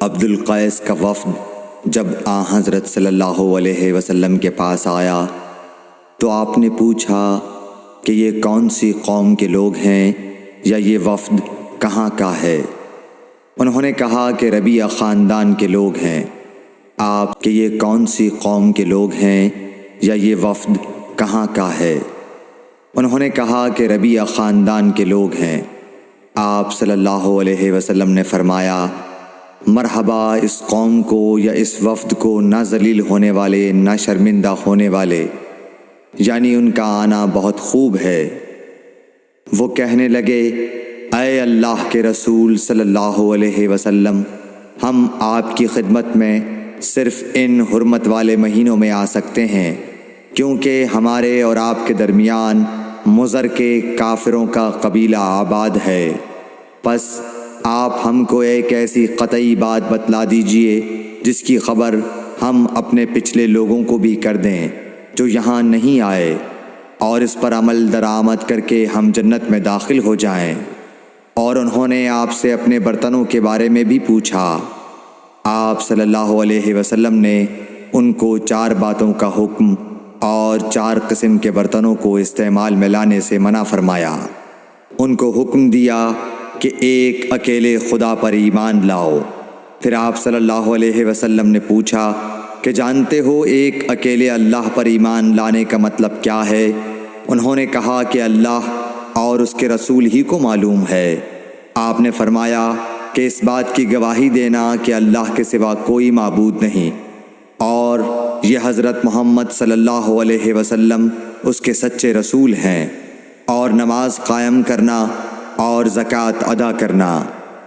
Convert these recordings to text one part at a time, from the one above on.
عبد القیس کا وفد جب حضرت صلی اللہ علیہ وسلم کے پاس آیا تو آپ نے پوچھا کہ یہ کون سی قوم کے لوگ ہیں یا یہ وفد کہاں کا ہے؟ انہوں نے کہا کہ ربیعہ خاندان کے لوگ ہیں۔ آپ کہ یہ کون سی قوم کے لوگ ہیں یا یہ وفد کہاں کا ہے؟ انہوں نے کہا کہ ربیعہ خاندان کے لوگ ہیں۔ آپ صلی اللہ علیہ وسلم نے فرمایا، مرحبا اس قوم کو یا اس وفد کو، نہ ذلیل ہونے والے نہ شرمندہ ہونے والے، یعنی ان کا آنا بہت خوب ہے۔ وہ کہنے لگے، اے اللہ کے رسول صلی اللہ علیہ وسلم، ہم آپ کی خدمت میں صرف ان حرمت والے مہینوں میں آ سکتے ہیں، کیونکہ ہمارے اور آپ کے درمیان مضر کے کافروں کا قبیلہ آباد ہے۔ پس آپ ہم کو ایک ایسی قطعی بات بتلا دیجئے جس کی خبر ہم اپنے پچھلے لوگوں کو بھی کر دیں جو یہاں نہیں آئے، اور اس پر عمل درآمد کر کے ہم جنت میں داخل ہو جائیں۔ اور انہوں نے آپ سے اپنے برتنوں کے بارے میں بھی پوچھا۔ آپ صلی اللہ علیہ وسلم نے ان کو 4 باتوں کا حکم اور 4 قسم کے برتنوں کو استعمال میں لانے سے منع فرمایا۔ ان کو حکم دیا کہ ایک اکیلے خدا پر ایمان لاؤ۔ پھر آپ صلی اللہ علیہ وسلم نے پوچھا کہ جانتے ہو ایک اکیلے اللہ پر ایمان لانے کا مطلب کیا ہے؟ انہوں نے کہا کہ اللہ اور اس کے رسول ہی کو معلوم ہے۔ آپ نے فرمایا کہ اس بات کی گواہی دینا کہ اللہ کے سوا کوئی معبود نہیں، اور یہ حضرت محمد صلی اللہ علیہ وسلم اس کے سچے رسول ہیں، اور نماز قائم کرنا اور زکوٰۃ ادا کرنا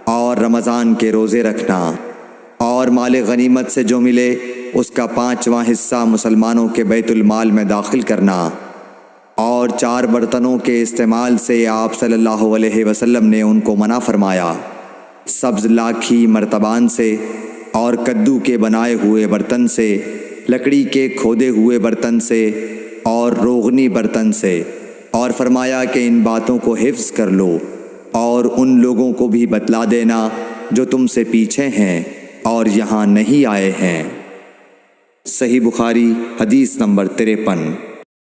اور رمضان کے روزے رکھنا اور مال غنیمت سے جو ملے اس کا 5واں حصہ مسلمانوں کے بیت المال میں داخل کرنا، اور 4 برتنوں کے استعمال سے آپ صلی اللہ علیہ وسلم نے ان کو منع فرمایا، سبز لاکھی مرتبان سے اور کدو کے بنائے ہوئے برتن سے، لکڑی کے کھودے ہوئے برتن سے اور روغنی برتن سے، اور فرمایا کہ ان باتوں کو حفظ کر لو اور ان لوگوں کو بھی بتلا دینا جو تم سے پیچھے ہیں اور یہاں نہیں آئے ہیں۔ صحیح بخاری حدیث نمبر 53۔